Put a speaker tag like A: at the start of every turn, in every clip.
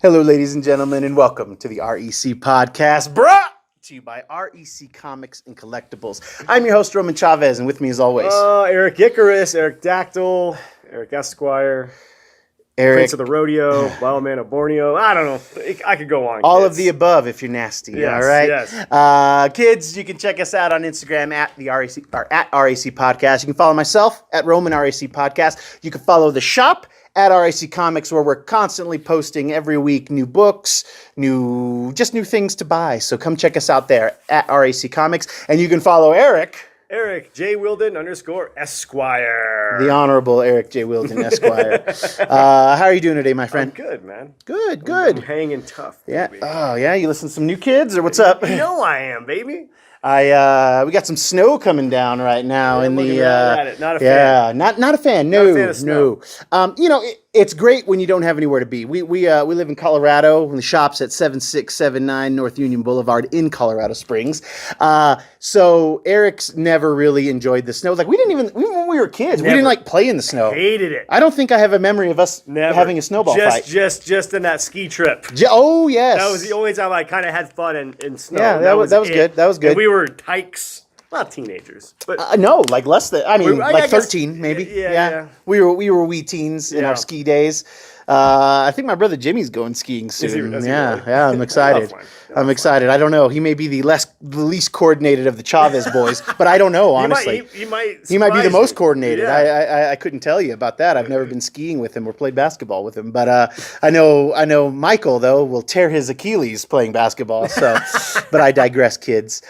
A: Hello, ladies and gentlemen, and welcome to the REC podcast, brought to you by REC Comics and Collectibles. I'm your host, Roman Chavez, and with me as always...
B: Eric Icarus, Eric Dactyl, Eric Esquire,
A: Eric...
B: Prince of the Rodeo, Wild Man of Borneo. I don't know. I could go on,
A: all
B: kids.
A: of the above if you're nasty,
B: yes,
A: all right?
B: Yes.
A: Kids, you can check us out on Instagram at the REC, or at REC Podcast. You can follow myself at Roman REC Podcast. You can follow the shop at REC Comics, where we're constantly posting every week new books, new things to buy. So come check us out there at REC Comics. And you can follow Eric
B: J. Wilden _ Esquire.
A: The Honorable Eric J. Wilden, Esquire. How are you doing today, my friend?
B: I'm good, man.
A: Good.
B: I'm hanging tough, baby.
A: Yeah. Oh, yeah? You listen to some new kids, or what's up?
B: You know I am, baby.
A: We got some snow coming down right now in the
B: not a fan.
A: Yeah, not a fan. No,
B: not a fan of snow.
A: It's great when you don't have anywhere to be. We live in Colorado, and the shop's at 7679 North Union Boulevard in Colorado Springs. So Eric's never really enjoyed the snow. Like even when we were kids, we didn't like play in the snow.
B: Hated it.
A: I don't think I have a memory of us having a snowball fight.
B: Just in that ski trip.
A: Oh yes,
B: that was the only time I kind of had fun in snow.
A: Yeah, that was good. That was good.
B: And we were tykes. Not teenagers, but
A: no, like less than. I mean, like 13, maybe.
B: Yeah.
A: We were wee teens in our ski days. I think my brother Jimmy's going skiing soon. Yeah, I'm excited. I'm excited. I don't know. He may be the least coordinated of the Chavez boys, but I don't know, honestly.
B: He might
A: be the most coordinated.
B: Yeah.
A: I couldn't tell you about that. I've never been skiing with him or played basketball with him, but I know Michael though will tear his Achilles playing basketball. So, but I digress, kids.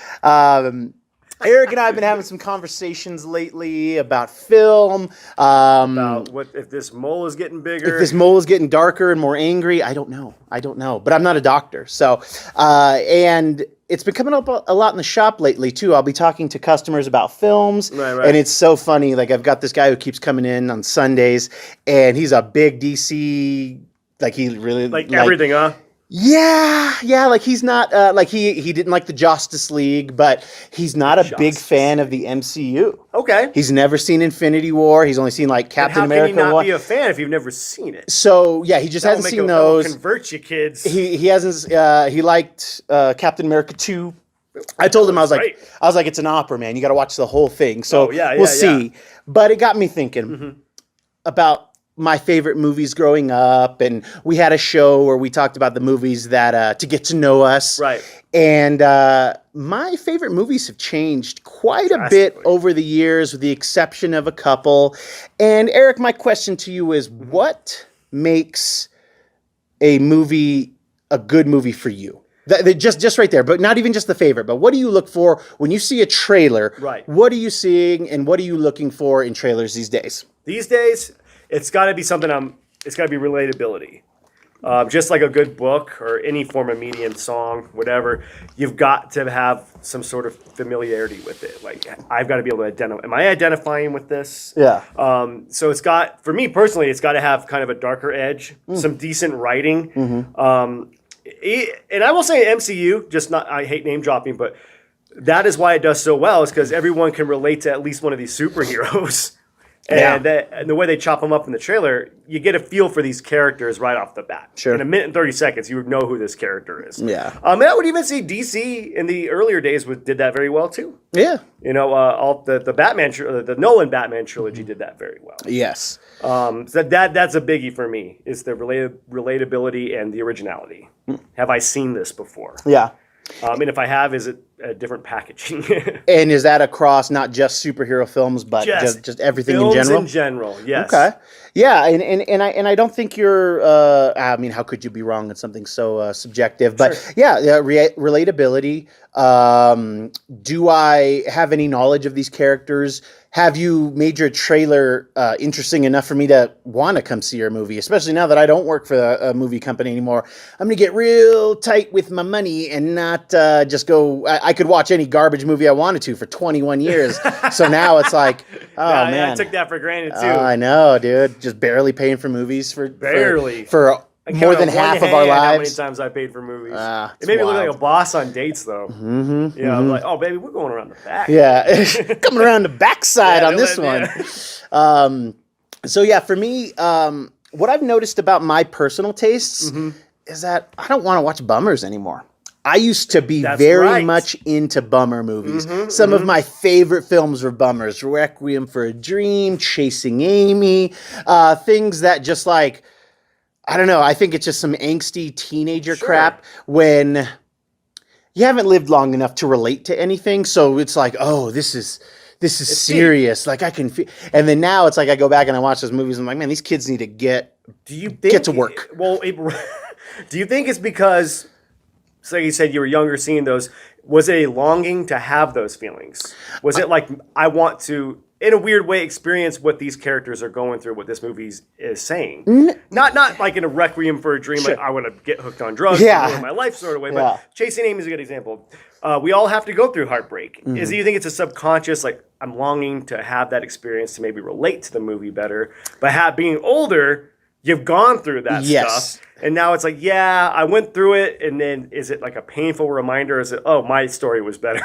A: Eric and I have been having some conversations lately about film.
B: About what if this mole is getting bigger?
A: If this mole is getting darker and more angry, I don't know. But I'm not a doctor. So, and it's been coming up a lot in the shop lately too. I'll be talking to customers about films.
B: Right.
A: And it's so funny. Like I've got this guy who keeps coming in on Sundays, and he's a big DC. Like he really
B: like everything, huh?
A: Yeah. Like he's not like he didn't like the Justice League, but he's not a big fan of the MCU.
B: Okay.
A: He's never seen Infinity War. He's only seen like Captain America.
B: How can you not be a fan if you've never seen it?
A: So yeah, he just hasn't seen those.
B: That'll convert you, kids.
A: He hasn't. He liked Captain America 2. I told him I was like, it's an opera, man. You got to watch the whole thing. So we'll see. But it got me thinking about my favorite movies growing up, and we had a show where we talked about the movies that to get to know us.
B: Right.
A: And my favorite movies have changed quite a bit over the years, with the exception of a couple. And Eric, my question to you is, what makes a movie a good movie for you? Just right there, but not even just the favorite. But what do you look for when you see a trailer?
B: Right.
A: What are you seeing, and what are you looking for in trailers these days?
B: These days, it's got to be something. It's got to be relatability. Just like a good book or any form of medium, song, whatever, you've got to have some sort of familiarity with it. Like I've got to be able to identify. Am I identifying with this? Yeah. So it's got, for me personally, it's got to have kind of a darker edge, some decent writing. And I will say MCU. I hate name dropping, but that is why it does so well. Is because everyone can relate to at least one of these superheroes. And the way they chop them up in the trailer, you get a feel for these characters right off the bat.
A: Sure.
B: In a minute and 30 seconds, you would know who this character is.
A: Yeah.
B: And I would even say DC in the earlier days did that very well too.
A: Yeah.
B: You know, all the Batman, the Nolan Batman trilogy did that very well.
A: Yes.
B: So that's a biggie for me, is the relatability and the originality. Have I seen this before?
A: Yeah.
B: And if I have, is it a different packaging?
A: And is that across not just superhero films, but just everything in general?
B: Films in general, yes.
A: Okay. Yeah, and I don't think you're. I mean, how could you be wrong on something so subjective? But relatability. Do I have any knowledge of these characters? Have you made your trailer interesting enough for me to want to come see your movie? Especially now that I don't work for a movie company anymore. I'm going to get real tight with my money and not just go... I could watch any garbage movie I wanted to for 21 years. So now it's like, man.
B: Yeah, I took that for granted too.
A: I know, dude. Just barely paying for movies for more than half of our lives.
B: How many times I paid for movies? It made me look like a boss on dates, though. I'm like, oh, baby, we're going around the back.
A: Yeah, coming around the backside on this one. So yeah, for me, what I've noticed about my personal tastes is that I don't want to watch bummers anymore. I used to be
B: That's
A: very
B: right.
A: much into bummer movies. Some of my favorite films were bummers. Requiem for a Dream, Chasing Amy, things that just like, I don't know. I think it's just some angsty teenager crap when you haven't lived long enough to relate to anything. So it's like, oh, this is serious.
B: Deep.
A: Like I can feel, and then now it's like I go back and I watch those movies and I'm like, man, these kids need to get to work.
B: Well, do you think it's because, so like you said, you were younger seeing those? Was it a longing to have those feelings? Was it like, I want to, in a weird way, experience what these characters are going through, what this movie is saying? Not like in a Requiem for a Dream, like I want to get hooked on drugs and ruin my life sort of way, but Chasing Amy is a good example. We all have to go through heartbreak. Do you think it's a subconscious, like, I'm longing to have that experience to maybe relate to the movie better, but being older, you've gone through that stuff. And now it's like, yeah, I went through it, and then is it like a painful reminder? Is it, oh, my story was better?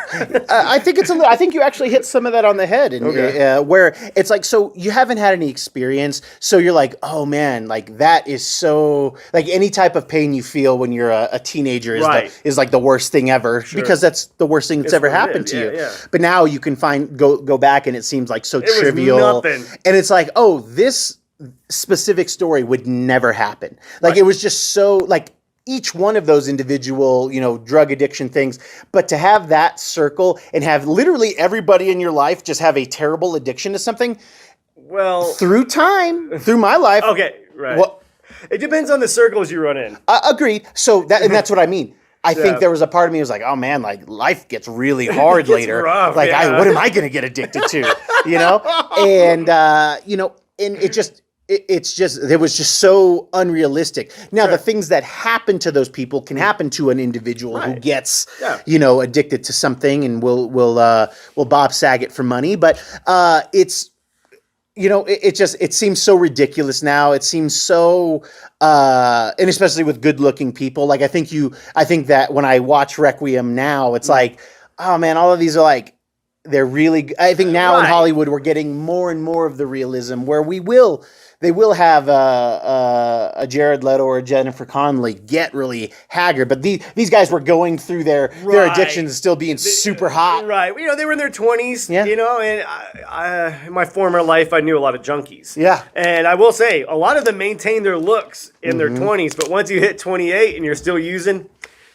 A: I think I think you actually hit some of that on the head, and where it's like, so you haven't had any experience, so you're like, oh man, like that is so, like any type of pain you feel when you're a teenager is like the worst thing ever, because that's the worst thing that's ever happened to you. But now you can go back, and it seems like so trivial, and it's like, oh, this specific story would never happen. Like it was just so, like each one of those individual, drug addiction things, but to have that circle and have literally everybody in your life just have a terrible addiction to something. Well, through my life.
B: Okay, right. Well, it depends on the circles you run in.
A: Agreed. So that's what I mean. I think there was a part of me that was like, oh man, like life gets really hard later.
B: Rough,
A: like what am I going to get addicted to? And and it was just so unrealistic. Now, the things that happen to those people can happen to an individual who gets, addicted to something and will Bob Saget for money. But it's, it seems so ridiculous now. It seems so, and especially with good looking people. Like, I think that when I watch Requiem now, it's like, oh man, all of these are like, they're really, I think now in Hollywood, we're getting more and more of the realism where they will have a Jared Leto or a Jennifer Connelly get really haggard, but these guys were going through their addictions and still being super hot.
B: Right. They were in their 20s, and I, in my former life, I knew a lot of junkies.
A: Yeah.
B: And I will say, a lot of them maintain their looks in their 20s, but once you hit 28 and you're still using,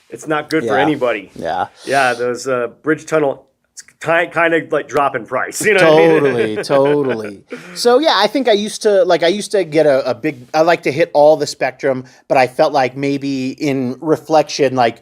B: it's not good for anybody.
A: Yeah.
B: Yeah, those Bridge Tunnel, kind of like drop in price,
A: Totally. So yeah, I think I used to get a big, I like to hit all the spectrum, but I felt like maybe in reflection, like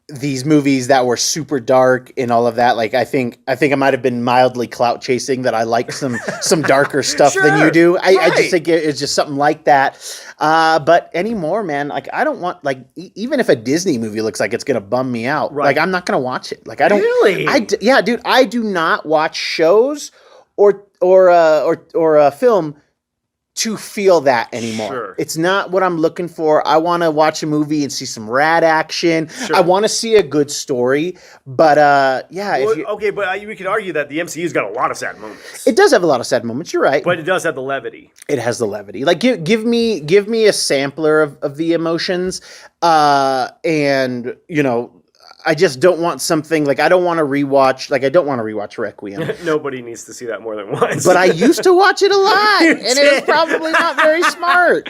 A: these movies that were super dark and all of that, like I think I might have been mildly clout chasing, that I like some darker stuff than you do. I just think it's just something like that. But anymore, man, like I don't want, like even if a Disney movie looks like it's gonna bum me out, like I'm not gonna watch it. Like I don't
B: really.
A: Yeah, dude, I do not watch shows or a film to feel that anymore.
B: Sure.
A: It's not what I'm looking for. I want to watch a movie and see some rad action. Sure. I want to see a good story. But
B: but we could argue that the MCU's got a lot of sad moments.
A: It does have a lot of sad moments. You're right.
B: But it does have the levity.
A: It has the levity. Like give me a sampler of the emotions, and I just don't want something like I don't want to rewatch Requiem.
B: Nobody needs to see that more than once.
A: But I used to watch it a lot, and it was probably not very smart.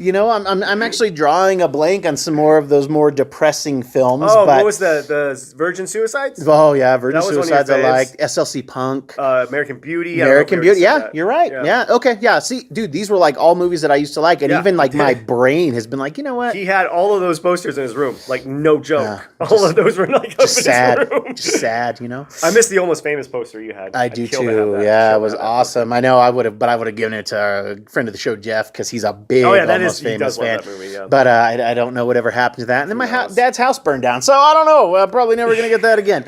A: I'm actually drawing a blank on some more of those more depressing films.
B: Oh, what was the Virgin Suicides?
A: Oh yeah, Virgin Suicides. I liked SLC Punk,
B: American Beauty.
A: American Beauty. Yeah, you're right. Yeah. Okay. Yeah. See, dude, these were like all movies that I used to like, and even like my brain has been like, you know what?
B: He had all of those posters in his room. Like no joke. All of those were like up in his room.
A: Just sad.
B: I missed the Almost Famous poster you had.
A: I do too. Yeah, it was awesome. I know I would have given it to a friend of the show, Jeff, because he's a big Almost Famous fan.
B: Movie,
A: but I don't know whatever happened to that. And then my dad's house burned down, so I don't know. I'm probably never gonna get that again.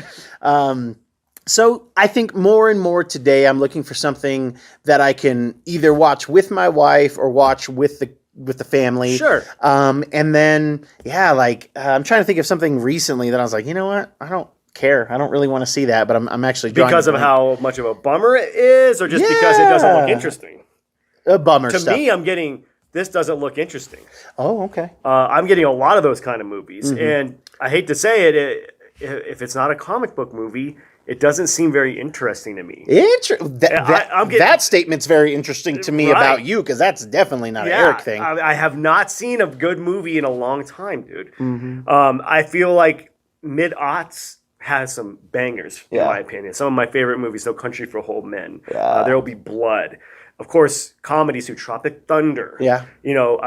A: So I think more and more today, I'm looking for something that I can either watch with my wife or watch with the family.
B: Sure.
A: And then I'm trying to think of something recently that I was like, you know what? I don't care. I don't really want to see that, but I'm actually
B: because of how much of a bummer it is, or just because it doesn't look interesting.
A: A bummer.
B: To me, I'm getting this doesn't look interesting.
A: Oh, okay.
B: I'm getting a lot of those kind of movies, and I hate to say it, if it's not a comic book movie, it doesn't seem very interesting to me.
A: That statement's very interesting to me about you, because that's definitely not an Eric thing.
B: I have not seen a good movie in a long time, dude. I feel like mid-aughts has some bangers, in my opinion. Some of my favorite movies, No Country for Old Men. There Will Be Blood. Of course, comedies through Tropic Thunder.
A: Yeah.
B: You know,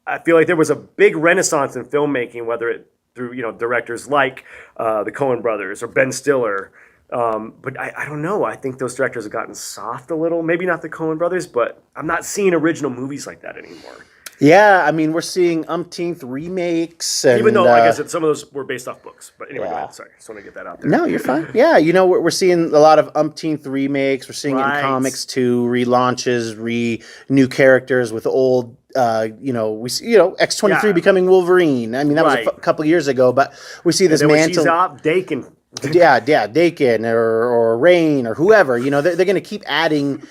B: I feel like there was a big renaissance in filmmaking, whether it through, you know, directors like the Coen brothers or Ben Stiller. But I don't know. I think those directors have gotten soft a little. Maybe not the Coen brothers, but I'm not seeing original movies like that anymore.
A: Yeah, I mean, we're seeing umpteenth remakes. And,
B: even though, I guess some of those were based off books. But anyway, go ahead. Sorry. Just want to get that out there.
A: No, you're fine. Yeah, you know, we're seeing a lot of umpteenth remakes. We're seeing it in comics too, relaunches, new characters with old, you know, we see, you know, X-23 becoming Wolverine. I mean, that was a couple years ago, but we see this mantle.
B: Dakin.
A: Dakin or Rain or whoever, you know, they're going to keep adding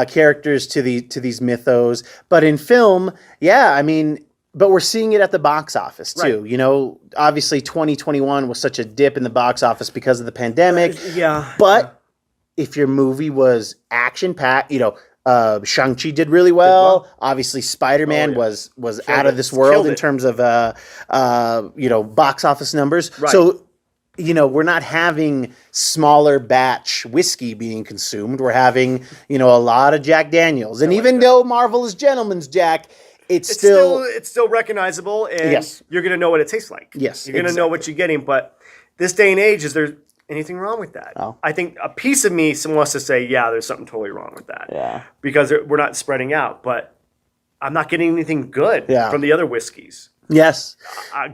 A: characters to these mythos. But in film, I mean, but we're seeing it at the box office too. Right. You know, obviously 2021 was such a dip in the box office because of the pandemic. But if your movie was action-packed, you know, Shang-Chi did really well. Obviously, Spider-Man was out of this world in terms of you know, box office numbers. Right. So, you know, we're not having smaller batch whiskey being consumed. We're having, you know, a lot of Jack Daniels. And even though Marvel is gentleman's Jack, it's still recognizable, and you're going to know what it tastes like. Yes, you're going to know what you're getting. But this day and age, is there anything wrong with that? Oh. I think a piece of me wants to say, yeah, there's something totally wrong with that. Yeah, because we're not spreading out. But I'm not getting anything good from the other whiskeys. Yes.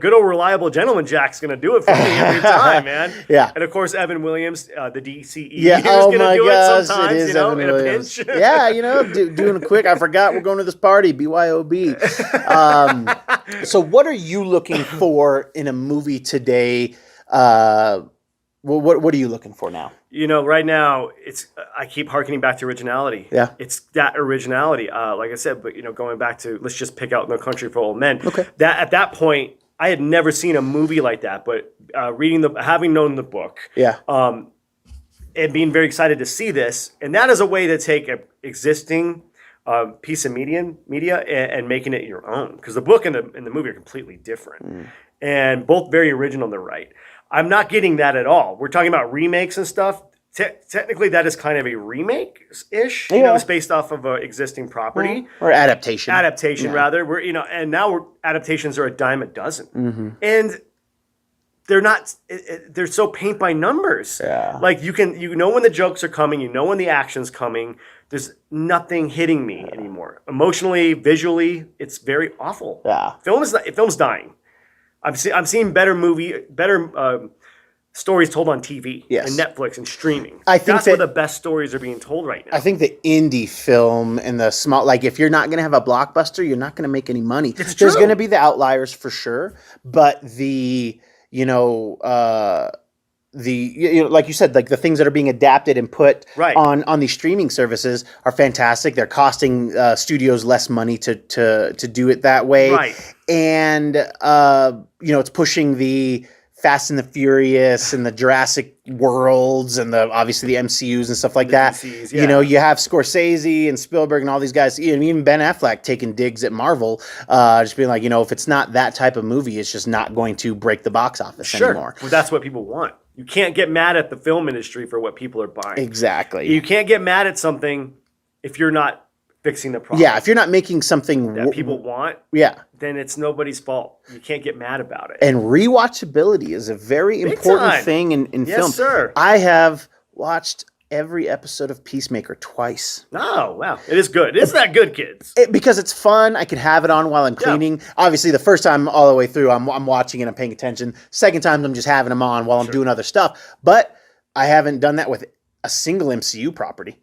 A: Good old reliable gentleman Jack's going to do it for me every time, man. And of course, Evan Williams, the DCE, is going to do it sometimes, you know, in a pinch. You know, doing it quick. I forgot we're going to this party, BYOB. So what are you looking for in a movie today? What are you looking for now?
B: You know, right now, I keep hearkening back to originality. Yeah. It's that originality. Like I said, but, you know, going back to, let's just pick out No Country for Old Men. Okay. At that point, I had never seen a movie like that, but having known the book. Yeah. And being very excited to see this. And that is a way to take an existing piece of media and making it your own. Because the book and the movie are completely different. And both very original in their right. I'm not getting that at all. We're talking about remakes and stuff. Technically, that is kind of a remake-ish. You know, it's based off of an existing property
A: or adaptation.
B: Rather. We're and now adaptations are a dime a dozen, and they're not. They're so paint by numbers. Yeah. Like you know when the jokes are coming, you know when the action's coming. There's nothing hitting me anymore. Emotionally, visually, it's very awful. Yeah. Film's dying. I'm seeing better stories told on TV and Netflix and streaming. I think that's where the best stories are being told right now.
A: I think the indie film and the small, like if you're not going to have a blockbuster, you're not going to make any money. There's going to be the outliers for sure, but like you said, like the things that are being adapted and put on these streaming services are fantastic. They're costing studios less money to do it that way. Right. And, it's pushing the Fast and the Furious and the Jurassic Worlds and obviously the MCUs and stuff like that. DCs, yeah. You know, you have Scorsese and Spielberg and all these guys, even Ben Affleck taking digs at Marvel, just being like, if it's not that type of movie, it's just not going to break the box office anymore.
B: Well, that's what people want. You can't get mad at the film industry for what people are buying.
A: Exactly.
B: You can't get mad at something if you're not fixing the problem.
A: Yeah, if you're not making something
B: that people want, then it's nobody's fault. You can't get mad about it.
A: And rewatchability is a very important thing in film.
B: Yes, sir.
A: I have watched every episode of Peacemaker twice.
B: Oh, wow. It is good. It's that good, kids.
A: Because it's fun. I can have it on while I'm cleaning. Yeah. Obviously, the first time all the way through, I'm watching and I'm paying attention. Second time, I'm just having them on while I'm doing other stuff. But I haven't done that with a single MCU property.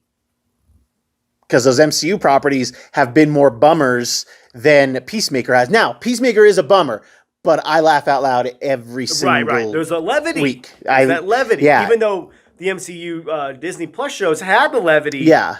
A: Because those MCU properties have been more bummers than Peacemaker has. Now, Peacemaker is a bummer, but I laugh out loud every single
B: There's a levity.
A: Week.
B: That levity. Yeah. Even though the MCU Disney Plus shows had the levity.
A: Yeah.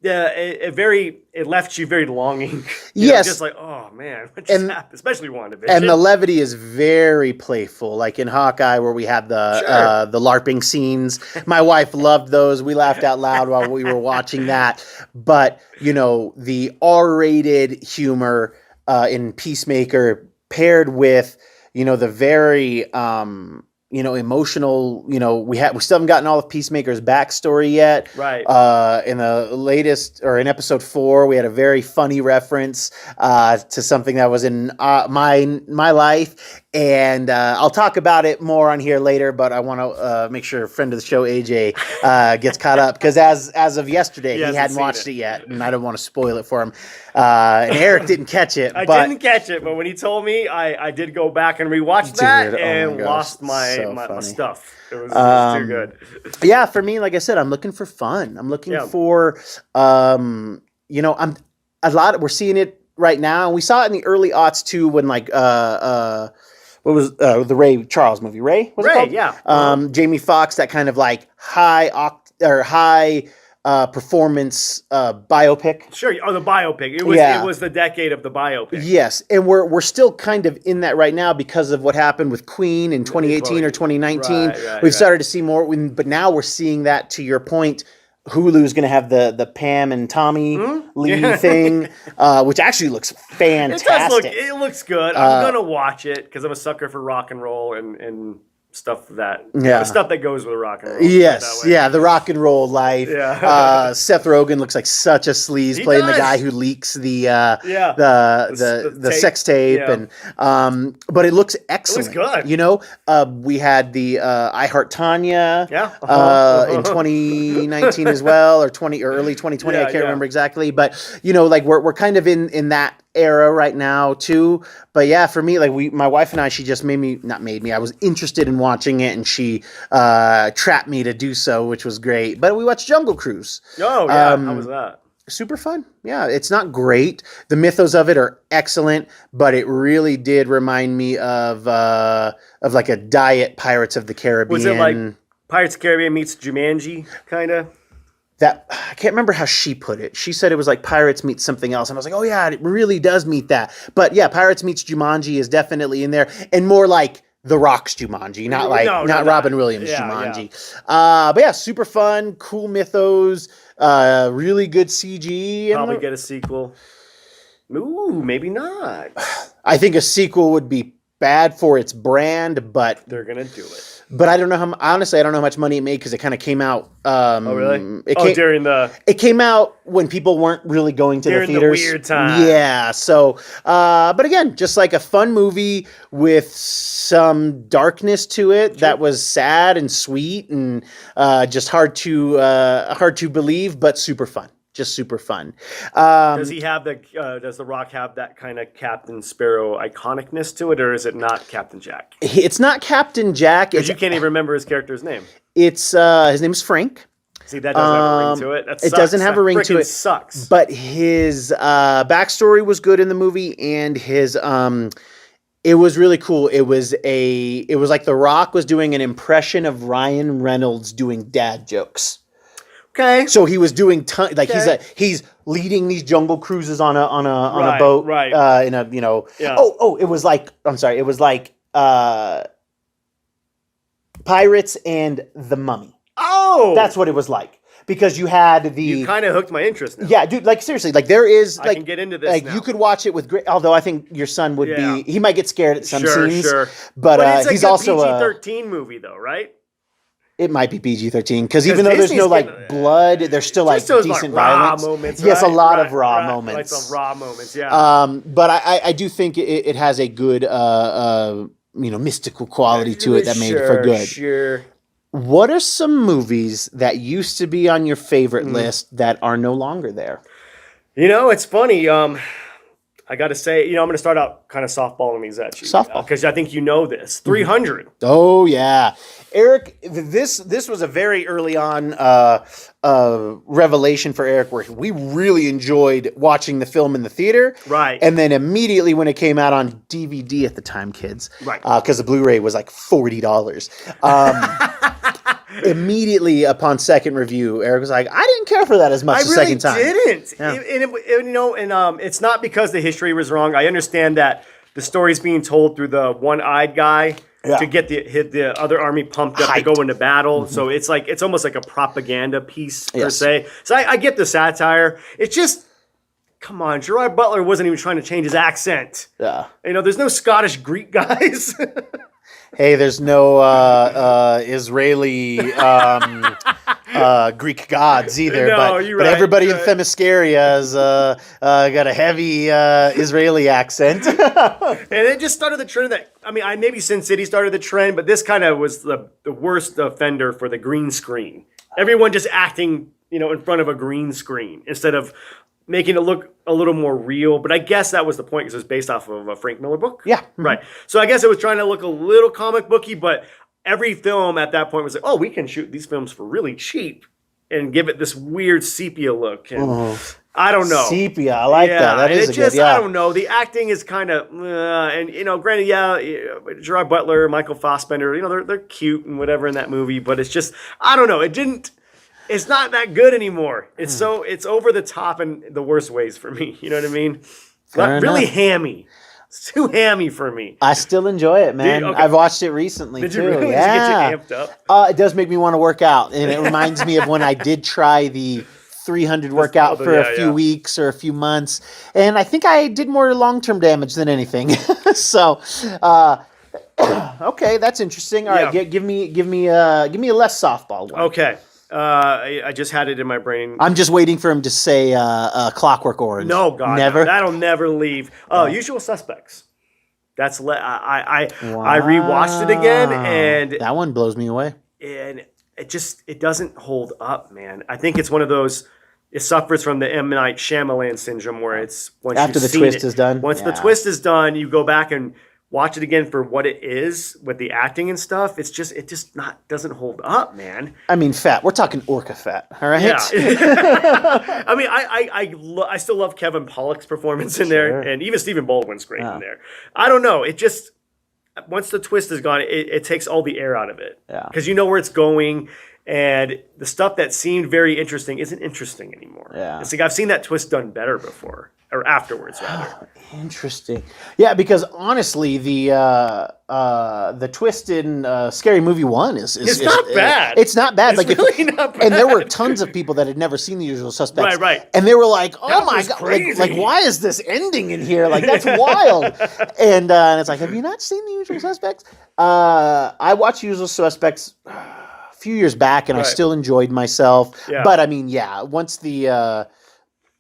B: Yeah, it left you very longing.
A: Yes.
B: Just like, oh man, what just happened? Especially WandaVision.
A: And the levity is very playful, like in Hawkeye, where we had the LARPing scenes. My wife loved those. We laughed out loud while we were watching that. But the R-rated humor in Peacemaker paired with the very emotional, we still haven't gotten all of Peacemaker's backstory yet.
B: Right.
A: In the latest, or in episode 4, we had a very funny reference to something that was in my life. And I'll talk about it more on here later, but I want to make sure a friend of the show, AJ, gets caught up. Because as of yesterday, he hadn't watched it yet, and I don't want to spoil it for him. And Eric didn't catch it.
B: I didn't catch it, but when he told me, I did go back and rewatch that and lost my stuff. It was too good.
A: Yeah, for me, like I said, I'm looking for fun. I'm looking for, we're seeing it right now, and we saw it in the early aughts too, when what was the Ray Charles movie? Ray? Was it called?
B: Yeah.
A: Jamie Foxx, that kind of like high performance biopic.
B: Sure. Oh, the biopic. It was the decade of the biopic.
A: Yes, and we're still kind of in that right now because of what happened with Queen in 2018 or 2019. We've started to see more, but now we're seeing that, to your point. Hulu's going to have the Pam and Tommy Lee thing, which actually looks fantastic.
B: It looks good. I'm going to watch it because I'm a sucker for rock and roll and stuff stuff that goes with rock and roll.
A: Yes, the rock and roll life.
B: Yeah.
A: Seth Rogen looks like such a sleaze playing the guy who leaks the sex tape, and but it looks excellent.
B: It looks good.
A: We had the I Heart Tanya in 2019 as well, or early 2020. I can't remember exactly, but we're kind of in that era right now too. But yeah, for me, my wife and I, she just I was interested in watching it, and she trapped me to do so, which was great. But we watched Jungle Cruise.
B: Oh yeah, how was that?
A: Super fun. Yeah, it's not great. The mythos of it are excellent, but it really did remind me of like a diet Pirates of the Caribbean.
B: Was it like Pirates of the Caribbean meets Jumanji, kind of?
A: That I can't remember how she put it. She said it was like Pirates meets something else, and I was like, oh yeah, it really does meet that. But yeah, Pirates meets Jumanji is definitely in there, and more like The Rock's Jumanji, not Robin Williams Jumanji. Yeah. But yeah, super fun, cool mythos, really good CG.
B: Probably get a sequel. Ooh, maybe not.
A: I think a sequel would be bad for its brand, but
B: they're gonna do it.
A: But I don't know honestly, I don't know how much money it made because it kind of came out.
B: Oh really? It
A: came out when people weren't really going to the theaters.
B: During the weird time.
A: Yeah. So, but again, just like a fun movie with some darkness to it that was sad and sweet and just hard to believe, but super fun. Just super fun.
B: Does the Rock have that kind of Captain Sparrow iconicness to it, or is it not Captain Jack?
A: It's not Captain Jack.
B: Because you can't even remember his character's name.
A: It's his name is Frank.
B: See, that doesn't have a ring to it. That sucks.
A: It doesn't have a ring to it.
B: Sucks.
A: But his backstory was good in the movie, and his it was really cool. It was like The Rock was doing an impression of Ryan Reynolds doing dad jokes.
B: Okay.
A: So he was doing he's leading these jungle cruises on a boat,
B: right?
A: It was like it was like Pirates and the Mummy.
B: Oh,
A: that's what it was like. Because you had
B: you kind of hooked my interest now.
A: Yeah, dude, like seriously, like there is
B: I can get into this now.
A: You could watch it with great, although I think your son would he might get scared at some scenes.
B: Sure.
A: But
B: it's
A: he's also
B: a PG-13 movie though, right?
A: It might be PG-13 because even though there's no blood, there's still like decent violence.
B: Moments,
A: yes, a lot of raw moments.
B: Like some raw moments, yeah.
A: But I do think it has a good mystical quality to it that made it for good.
B: Sure.
A: What are some movies that used to be on your favorite list that are no longer there?
B: It's funny. I got to say, I'm going to start out kind of softballing these at you.
A: Softball.
B: Because I think you know this. 300.
A: Oh, yeah. Eric, this was a very early on revelation for Eric where we really enjoyed watching the film in the theater.
B: Right.
A: And then immediately when it came out on DVD at the time, kids.
B: Right.
A: Because the Blu-ray was like $40. immediately upon second review, Eric was like, I didn't care for that as much the second time.
B: I really didn't.
A: Yeah.
B: It's not because the history was wrong. I understand that the story's being told through the one-eyed guy to get the other army pumped up to go into battle. Mm-hmm. So it's almost like a propaganda piece per se. So I get the satire. It's just, come on, Gerard Butler wasn't even trying to change his accent.
A: Yeah.
B: There's no Scottish Greek guys.
A: Hey, there's no Israeli Greek gods either.
B: No,
A: but everybody in Themyscira has got a heavy Israeli accent.
B: And it just started the trend maybe Sin City started the trend, but this kind of was the worst offender for the green screen. Everyone just acting, in front of a green screen instead of making it look a little more real. But I guess that was the point because it was based off of a Frank Miller book.
A: Yeah.
B: Right. So I guess it was trying to look a little comic booky, but every film at that point was like, oh, we can shoot these films for really cheap and give it this weird sepia look. And I don't know.
A: Sepia. I like that. That is good.
B: I don't know. The acting is kind of, granted, Gerard Butler, Michael Fassbender, they're cute and whatever in that movie, but it's just, I don't know. It's not that good anymore. It's it's over the top in the worst ways for me. You know what I mean? Really hammy. It's too hammy for me.
A: I still enjoy it, man.
B: Okay.
A: I've watched it recently too.
B: Did you really?
A: Yeah.
B: Just get you amped up?
A: It does make me want to work out, and it reminds me of when I did try the 300 workout for a few weeks or a few months, and I think I did more long-term damage than anything. So, okay, that's interesting. All right, give me a less softball one.
B: Okay. I just had it in my brain.
A: I'm just waiting for him to say Clockwork Orange.
B: No, God,
A: never.
B: No. That'll never leave. Usual Suspects. That's I rewatched it again, and
A: that one blows me away.
B: And it doesn't hold up, man. I think it's one of those. It suffers from the M. Night Shyamalan syndrome, where it's
A: after the twist is done.
B: Once the twist is done, you go back and watch it again for what it is with the acting and stuff. It just doesn't hold up, man.
A: I mean, fat. We're talking orca fat, all right?
B: Yeah. I mean, I still love Kevin Pollak's performance in there, and even Stephen Baldwin's great in there. I don't know. It just, once the twist is gone, it takes all the air out of it.
A: Yeah.
B: Because you know where it's going, and the stuff that seemed very interesting isn't interesting anymore.
A: Yeah.
B: It's like I've seen that twist done better before. Or afterwards, rather.
A: Interesting. Yeah, because honestly, the twist in Scary Movie 1 is
B: not bad.
A: It's not bad.
B: It's really not bad.
A: And there were tons of people that had never seen The Usual Suspects.
B: Right.
A: And they were like, "Oh
B: that
A: my
B: was
A: god!
B: crazy.
A: Like, why is this ending in here? Like, that's wild." And it's like, have you not seen The Usual Suspects? I watched Usual Suspects a few years back, and I still enjoyed myself.
B: Yeah.
A: But I mean, once the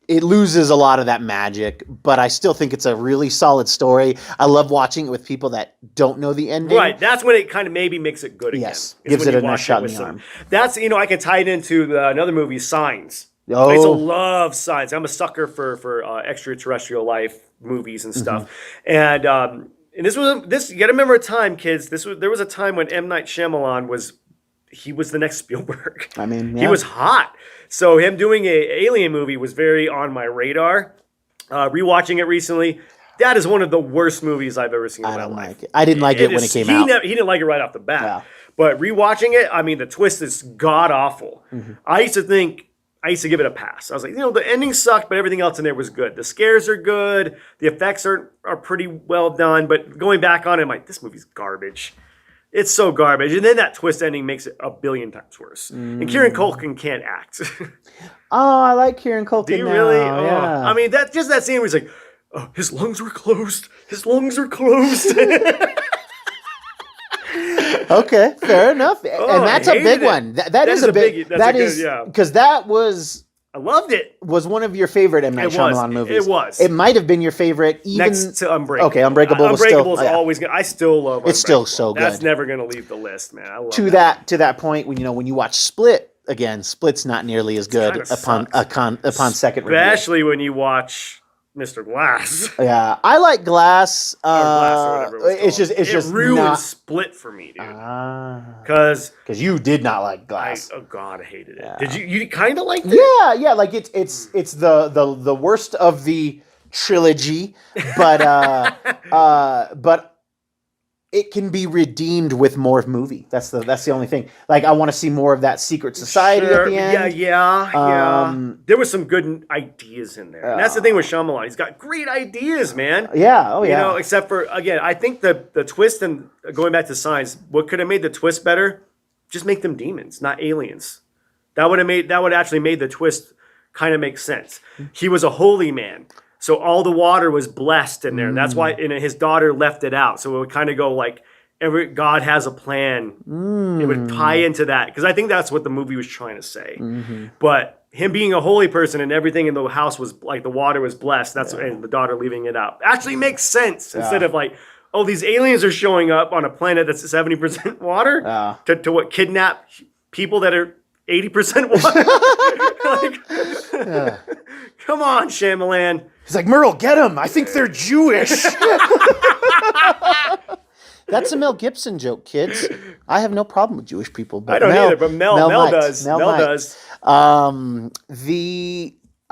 A: it loses a lot of that magic, but I still think it's a really solid story. I love watching it with people that don't know the ending.
B: Right, that's when it kind of maybe makes it good again.
A: Yes, gives it a nice shot in the arm.
B: That's, I can tie it into another movie, Signs.
A: Oh.
B: I used to love Signs. I'm a sucker for extraterrestrial life movies and stuff. Mm-hmm. And this you got to remember a time, kids. There was a time when M. Night Shyamalan was the next Spielberg.
A: I mean,
B: he was hot. So him doing a Alien movie was very on my radar. Rewatching it recently, that is one of the worst movies I've ever seen in my life.
A: Like it. I didn't like it when it came out.
B: He didn't like it right off the bat.
A: Yeah.
B: But rewatching it, I mean, the twist is god awful. Mm-hmm. I used to give it a pass. I was like, the ending sucked, but everything else in there was good. The scares are good. The effects are pretty well done. But going back on it, I'm like, this movie's garbage. It's so garbage. And then that twist ending makes it a billion times worse. And Kieran Culkin can't act.
A: Oh, I like Kieran Culkin.
B: Do you really?
A: Oh, yeah.
B: I mean, that scene where he's like, oh, his lungs were closed. His lungs are closed.
A: Okay, fair enough. And that's a big one. That is a big. Because that was.
B: I loved it.
A: Was one of your favorite M. Night Shyamalan movies.
B: It was.
A: It might have been your favorite even
B: next to Unbreakable.
A: Okay, Unbreakable was still.
B: Unbreakable is always good. I still love Unbreakable.
A: It's still so good.
B: That's never going to leave the list, man. I love
A: to that point when you watch Split again, Split's not nearly as good upon second review.
B: Especially when you watch Mr. Glass.
A: Yeah, I like Glass.
B: Glass or whatever
A: it's just
B: ruined
A: not...
B: Split for me, dude. Because
A: you did not like Glass.
B: Oh God, I hated it.
A: Yeah.
B: Did you kind of like it?
A: Yeah. Like it's the worst of the trilogy, but it can be redeemed with more movie. That's the only thing. Like, I want to see more of that secret society at the end.
B: Yeah. There were some good ideas in there. And that's the thing with Shyamalan. He's got great ideas, man.
A: Yeah. Oh, yeah.
B: You know, except for, again, I think the twist, and going back to Signs, what could have made the twist better? Just make them demons, not aliens. That would actually made the twist kind of make sense. He was a holy man. So all the water was blessed in there. And that's why his daughter left it out. So it would kind of go like, God has a plan. It would tie into that. Because I think that's what the movie was trying to say. But him being a holy person and everything in the house was like, the water was blessed. And the daughter leaving it out. Actually makes sense. Instead of like, oh, these aliens are showing up on a planet that's 70% water to what, kidnap people that are 80% water? Come on, Shyamalan.
A: He's like, Merle, get them. I think they're Jewish. That's a Mel Gibson joke, kids. I have no problem with Jewish people. But
B: I don't either, but Mel does. Mel does.
A: I'm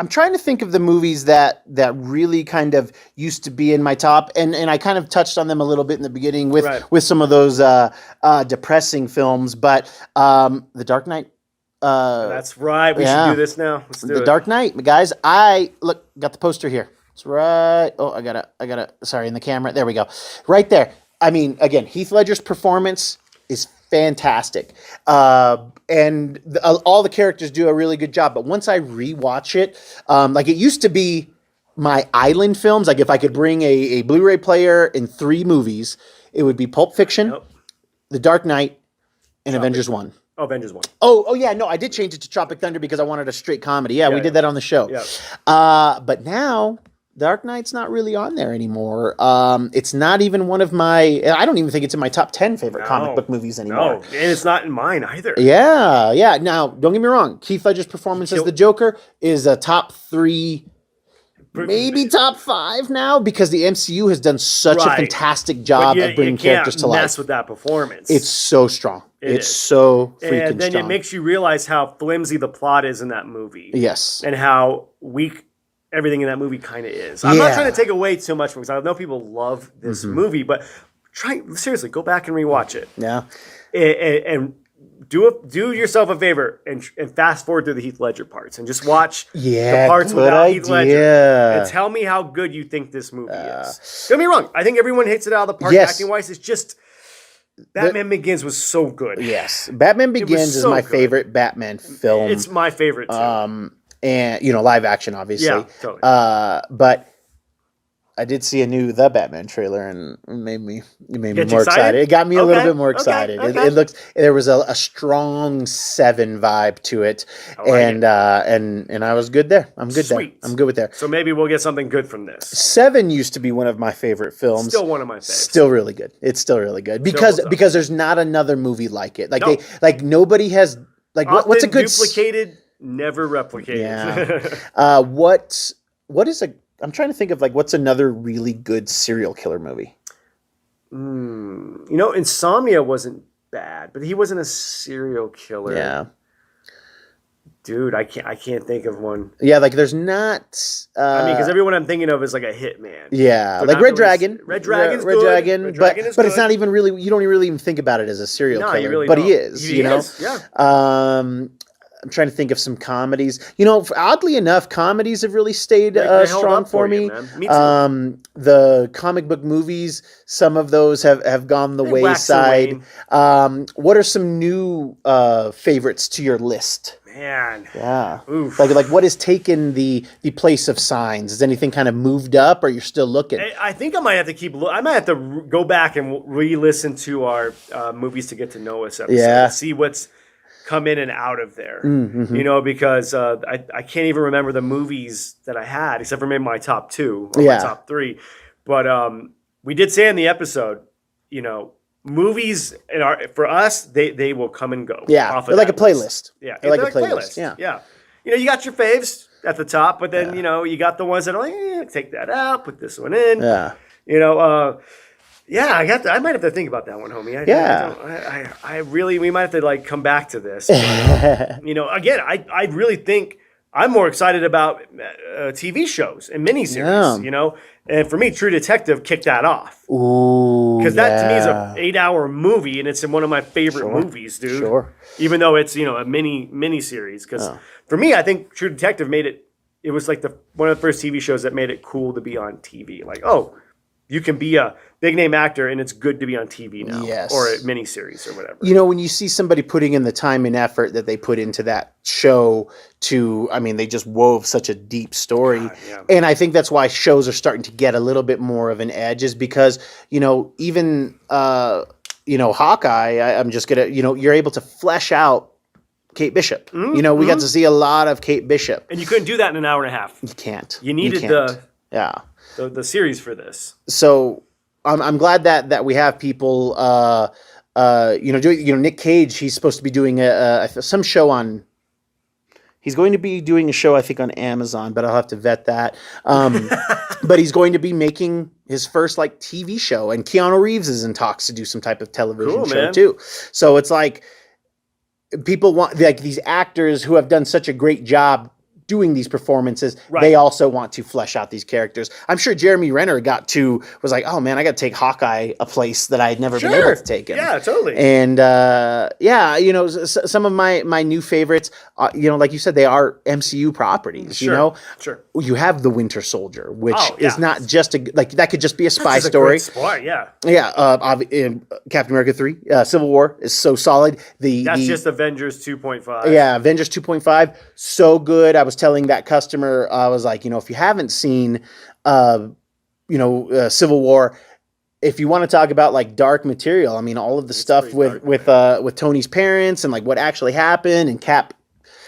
A: trying to think of the movies that really kind of used to be in my top, and I kind of touched on them a little bit in the beginning with some of those depressing films, but The Dark Knight.
B: That's right. We should do this now. Let's do it.
A: Dark Knight, guys. Got the poster here. It's right. Oh, I gotta. Sorry, in the camera. There we go. Right there. I mean, again, Heath Ledger's performance is fantastic, and all the characters do a really good job. But once I rewatch it, like it used to be my island films. Like if I could bring a Blu-ray player in 3 movies, it would be Pulp Fiction, The Dark Knight, and Avengers 1.
B: Oh, Avengers 1.
A: Oh, yeah, no, I did change it to Tropic Thunder because I wanted a straight comedy. Yeah, we did that on the show.
B: Yeah.
A: But now, Dark Knight's not really on there anymore. It's not even one of my... I don't even think it's in my top 10 favorite comic book movies anymore.
B: No, and it's not in mine either.
A: Yeah. Now, don't get me wrong. Keith Ledger's performance as the Joker is a top 3... maybe top 5 now, because the MCU has done such a fantastic job of bringing characters to life.
B: Mess with that performance.
A: It's so strong. It's so freaking strong.
B: And then it makes you realize how flimsy the plot is in that movie.
A: Yes.
B: And how weak everything in that movie kind of is. I'm not trying to take away too much from it, because I know people love this movie, but seriously, go back and rewatch it.
A: Yeah.
B: And do yourself a favor and fast forward through the Heath Ledger parts and just watch the parts without Heath Ledger and tell me how good you think this movie is. Don't get me wrong. I think everyone hits it out of the park acting wise. It's just Batman Begins was so good.
A: Yes. Batman Begins is my favorite Batman film.
B: It's my favorite too.
A: And live action obviously.
B: Yeah, totally.
A: But I did see a new The Batman trailer, and it made me more excited. It got me a little bit more excited.
B: Okay.
A: It looks, there was a strong 7 vibe to it, and I was good there. I'm good there. I'm good with there.
B: So maybe we'll get something good from this.
A: 7 used to be one of my favorite films.
B: Still one of my favorites.
A: Still really good. It's still really good because there's not another movie like it. Like nobody has what's a good
B: duplicated, never replicated.
A: Yeah. What is a I'm trying to think of what's another really good serial killer movie.
B: Insomnia wasn't bad, but he wasn't a serial killer.
A: Yeah,
B: dude, I can't think of one.
A: Yeah, there's not.
B: Because everyone I'm thinking of is like a hitman.
A: Yeah, like Red Dragon.
B: Red Dragon's
A: Red
B: good.
A: Dragon,
B: Red Dragon is
A: but
B: good.
A: it's not even really. You don't really even think about it as a serial killer,
B: you really
A: but
B: don't.
A: he is.
B: He is. Yeah.
A: I'm trying to think of some comedies. Oddly enough, comedies have really stayed strong for me.
B: Me too.
A: The comic book movies, some of those have gone the wayside. What are some new favorites to your list?
B: Man.
A: Yeah.
B: Oof.
A: Like what has taken the place of Signs? Has anything kind of moved up, or you're still looking?
B: I think I might have to I might have to go back and re-listen to our movies to get to know us episode.
A: Yeah.
B: See what's come in and out of there,
A: Mm-hmm.
B: because I can't even remember the movies that I had, except for maybe my top 2 or my top 3. But we did say in the episode, movies for us, they will come and go.
A: Yeah, they're like a playlist.
B: Yeah,
A: they're like a playlist.
B: Yeah. You got your faves at the top, but then you got the ones that are take that out, put this one in.
A: Yeah.
B: Yeah, I might have to think about that one, homie. I really, we might have to come back to this. But, again, I really think I'm more excited about TV shows and miniseries, you know? And for me, True Detective kicked that off.
A: Ooh,
B: because that to me is a 8-hour movie, and it's in one of my favorite movies, dude.
A: Sure.
B: Even though it's a mini series, because for me, I think True Detective made it. It was like one of the first TV shows that made it cool to be on TV. Like, oh, you can be a big name actor, and it's good to be on TV now, or a mini series or whatever.
A: You know, when you see somebody putting in the time and effort that they put into that show they just wove such a deep story. God, yeah. And I think that's why shows are starting to get a little bit more of an edge, is because, even, Hawkeye, I'm just going to, you're able to flesh out Kate Bishop. We got to see a lot of Kate Bishop.
B: And you couldn't do that in an hour and a half.
A: You can't.
B: You needed the series for this.
A: So I'm glad that we have people, Nick Cage, he's supposed to be doing some show on. He's going to be doing a show, I think, on Amazon, but I'll have to vet that. But he's going to be making his first TV show, and Keanu Reeves is in talks to do some type of television show too. So it's like people want these actors who have done such a great job doing these performances, they also want to flesh out these characters. I'm sure Jeremy Renner was like, oh man, I got to take Hawkeye a place that I had never been able to take him.
B: Yeah, totally.
A: And some of my new favorites, like you said, they are MCU properties.
B: Sure.
A: You have the Winter Soldier, which is not just that could just be a spy story. Captain America 3, Civil War is so solid.
B: That's just Avengers 2.5.
A: Yeah, Avengers 2.5, so good. I was telling that customer, I was like, if you haven't seen, Civil War, if you want to talk about dark material, all of the stuff with Tony's parents and what actually happened, and Cap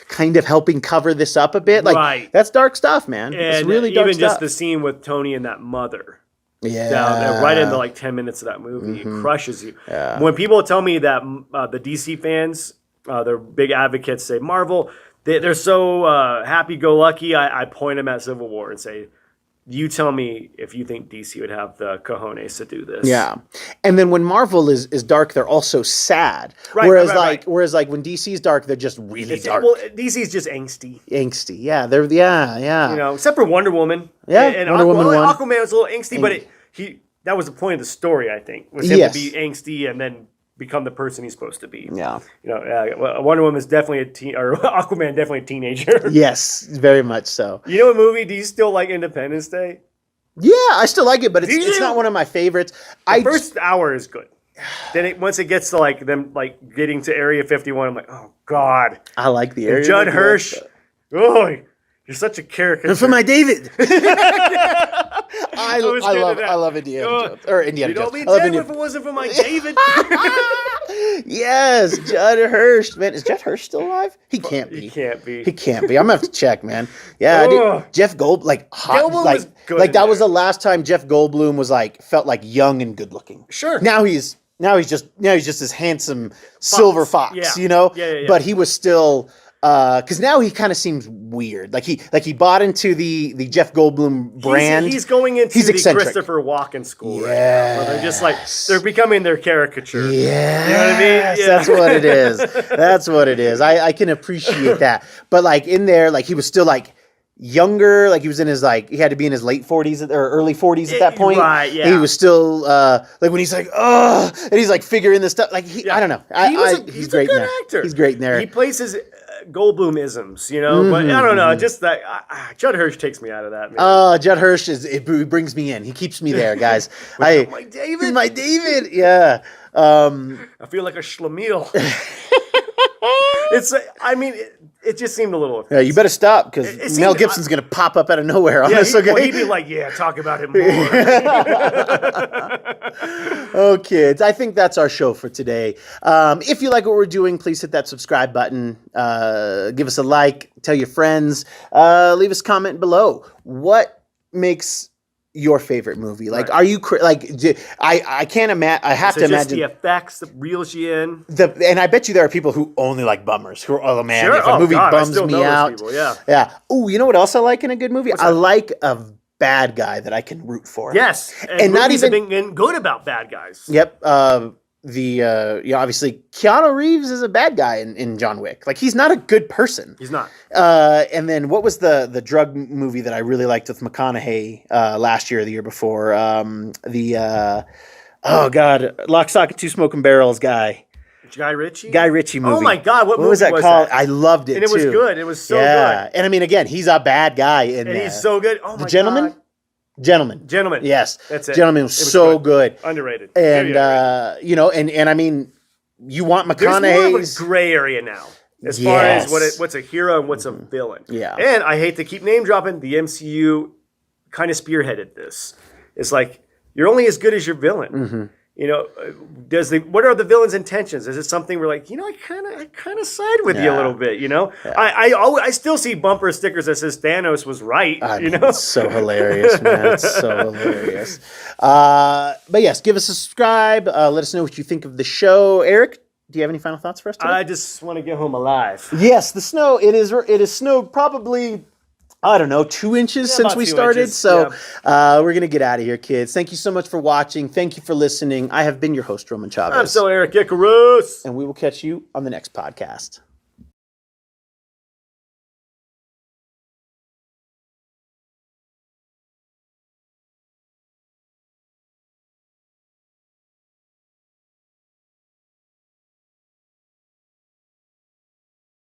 A: kind of helping cover this up a bit, that's dark stuff, man.
B: And
A: it's really dark stuff.
B: Even just the scene with Tony and that mother.
A: Yeah,
B: down there, right into 10 minutes of that movie, it crushes you. Yeah. When people tell me that the DC fans, they're big advocates, say Marvel, they're so happy-go-lucky, I point them at Civil War and say, you tell me if you think DC would have the cojones to do this.
A: Yeah. And then when Marvel is dark, they're also sad. Whereas when DC is dark, they're just really dark.
B: Well, DC's just angsty.
A: Angsty. Yeah. Yeah.
B: Except for Wonder Woman.
A: Yeah.
B: And Aquaman was a little angsty, but that was the point of the story, I think, was him to be angsty and then become the person he's supposed to be.
A: Yeah.
B: Wonder Woman is definitely or Aquaman definitely a teenager.
A: Yes, very much so.
B: You know what movie? Do you still like Independence Day?
A: Yeah, I still like it, but it's not one of my favorites.
B: The first hour is good. Then once it gets to them getting to Area 51, I'm like, oh God.
A: I like the Area.
B: Judd Hirsch. Oh, you're such a character.
A: For my David. I love Indiana Jones. Or Indiana Jones.
B: You'd all be dead if it wasn't for my David.
A: Yes, Judd Hirsch. Man, is Judd Hirsch still alive? He can't be.
B: He can't be.
A: He can't be. I'm going to have to check, man. Yeah, Jeff Goldblum,
B: was good
A: that was the last time Jeff Goldblum was felt young and good looking.
B: Sure.
A: Now he's just this handsome silver fox,
B: Yeah.
A: But he was still because now he kind of seems weird. He bought into the Jeff Goldblum brand.
B: He's going into the eccentric. Christopher Walken school right now. Where they're just they're becoming their caricature.
A: Yeah,
B: you know what I mean? Yeah.
A: That's what it is. That's what it is. I can appreciate that. But in there, he was still younger, he was in his he had to be in his late 40s or early 40s at that point.
B: Right, yeah.
A: He was still when he's oh, and he's figuring this stuff. I don't know. He's great
B: a good
A: in there.
B: Actor.
A: He's great in there.
B: He plays his Goldblum-isms, but I don't know. Just Judd Hirsch takes me out of that, man.
A: Judd Hirsch he brings me in. He keeps me there, guys.
B: My David.
A: He's my David. Yeah.
B: I feel like a schlemiel. It just seemed a little offensive.
A: Yeah, you better stop because Mel Gibson's going to pop up out of nowhere on this. Okay,
B: he'd be like, "Yeah, talk about him more."
A: Oh, kids, I think that's our show for today. If you like what we're doing, please hit that subscribe button. Give us a like. Tell your friends. Leave us a comment below. What makes your favorite movie? Are you I can't imagine. I have to imagine
B: just the effects that reels you in.
A: And I bet you there are people who only like bummers. Who are, oh man,
B: sure.
A: If a movie bums me out,
B: people, yeah.
A: Yeah. Oh, you know what else I like in a good movie? I like a bad guy that I can root for.
B: Yes, and not even being good about bad guys.
A: Yep. obviously Keanu Reeves is a bad guy in John Wick. Like, he's not a good person.
B: He's not.
A: And then what was the drug movie that I really liked with McConaughey last year or the year before? Oh God, Lock, Stock, and Two Smoking Barrels guy.
B: Guy Ritchie?
A: Guy Ritchie movie.
B: Oh my God, what movie
A: was that called? I loved it.
B: And it was good. It was so good.
A: And I mean, again, he's a bad guy in
B: And he's so good. Oh my
A: The Gentleman?
B: God.
A: Gentleman. Yes.
B: That's it.
A: Gentleman was so good.
B: Underrated.
A: And and I mean, you want
B: There's more
A: McConaughey's
B: of a gray area now. As far as what's a hero and what's a villain.
A: Yeah.
B: And I hate to keep name dropping, the MCU kind of spearheaded this. It's like, you're only as good as your villain.
A: Mm-hmm.
B: You know, what are the villain's intentions? Is it something where, like, I kind of side with you a little bit, you know?
A: Yeah.
B: I still see bumper stickers that says Thanos was right, you know?
A: It's so hilarious, man. It's so hilarious. But yes, give us a subscribe. Let us know what you think of the show. Eric, do you have any final thoughts for us today?
B: I just want to get home alive.
A: Yes, the snow. It is snowed probably, I don't know, 2 inches since we started.
B: Inches,
A: so we're going to get out of here, kids. Thank you so much for watching. Thank you for listening. I have been your host, Roman Chavez.
B: I'm so Erik Icarus.
A: And we will catch you on the next podcast.